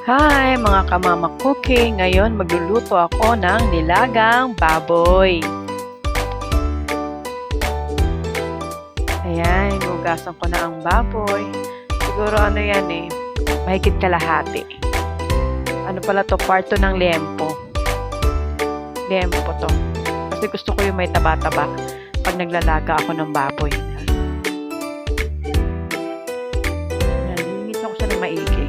Hi mga kamama cooking! Ngayon magluluto ako ng nilagang baboy. Ayan, hugasan ko na ang baboy. Siguro yan mahigit kalahati. Ano pala to? Part 2 ng liempo. Liempo to. Kasi gusto ko yung may taba-taba pag naglalaga ako ng baboy. Ayan, linisan ko siya ng maigi.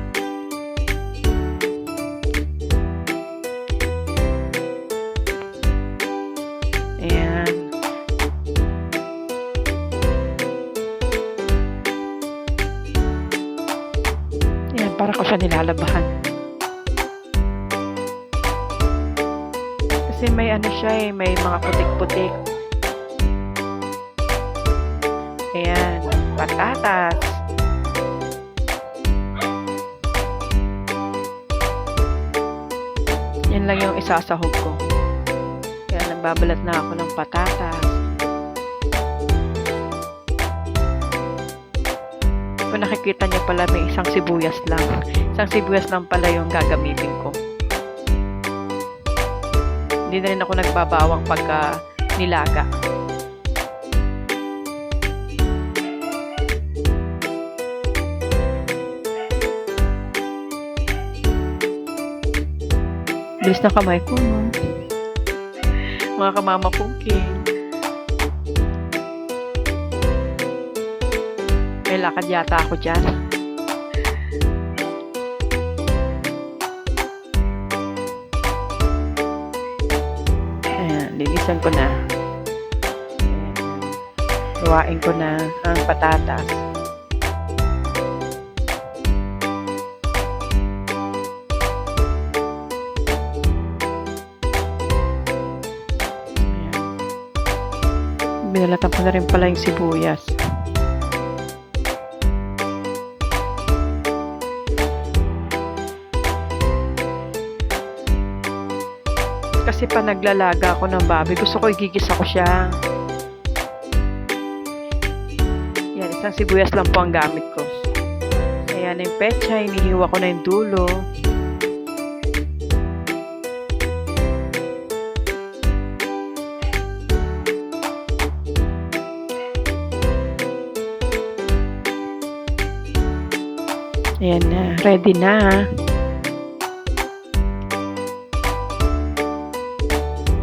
Ayan. Ayan, para ko siya nilalabahan. Kasi may siya may mga putik-putik. Ayan, patatas. Yan lang yung isasahog ko. Kaya nagbabalat na ako ng patatas. Kung nakikita niyo pala may isang sibuyas lang. Isang sibuyas lang pala yung gagamitin ko. Hindi na rin ako nagbabawang pagka nilaga. Bilis na kamay ko, no? Mga kamama cooking. May lakad yata ako dyan. Ayan, linisan ko na. Luwain ko na ang patatas. Binalatan ko na rin pala yung sibuyas. Kasi pa naglalaga ako ng baboy, gusto ko igigisa ko siya. Yan, isang sibuyas lang po ang gamit ko. Ayan na yung petsa, inihiwa ko na yung dulo. Ayan na, ready na.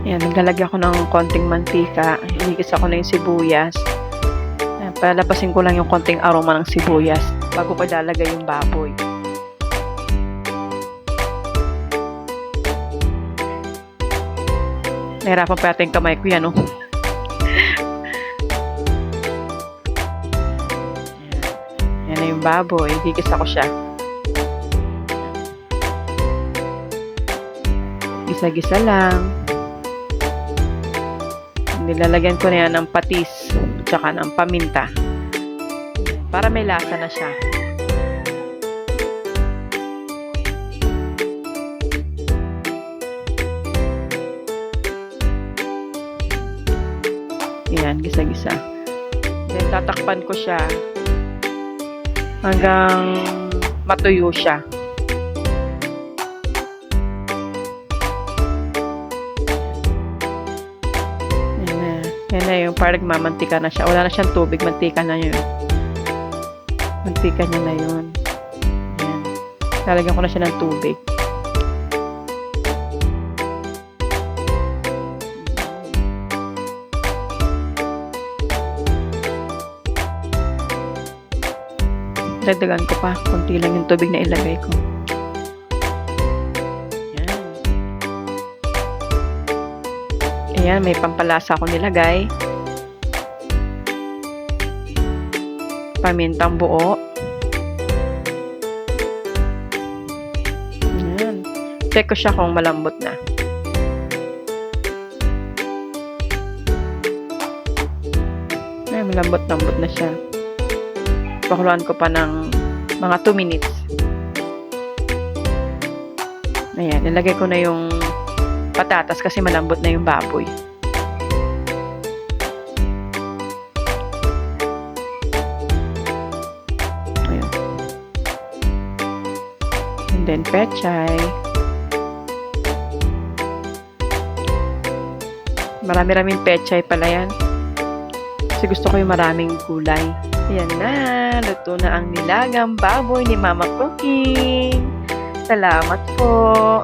Ayan, naglalagay ako ng konting mantika. Inigis ako na yung sibuyas. Ayan, palabasin ko lang yung konting aroma ng sibuyas bago ko ilalagay yung baboy. Nahirapan pa yata yung kamay ko yan, oh. Yan na yung baboy. Gigisa ko siya. Gisa-gisa lang. Nilalagyan ko na yan ng patis tsaka ng paminta. Para may lasa na siya. Yan, gisa-gisa. Then tatakpan ko siya hanggang matuyo siya. Yan na yung parang mamantika na siya. Wala na siyang tubig. Mantika na yun. Mantika niya na yun. Yan. Lalagyan ko na siya ng tubig. Dagdagan ko pa. Kunti lang yung tubig na ilagay ko. Ayan, may pampalasa akong nilagay. Pamintang buo. Ayan. Check ko siya kung malambot na. Ayan, malambot-lambot na siya. Pakuluan ko pa ng mga 2 minutes. Ayan, nilagay ko na yung patatas kasi malambot na yung baboy. Ayan. And then pechay. Marami-raming pechay pala yan. Kasi gusto ko yung maraming gulay. Ayan na, luto na ang nilagang baboy ni Mama Cooking. Salamat po.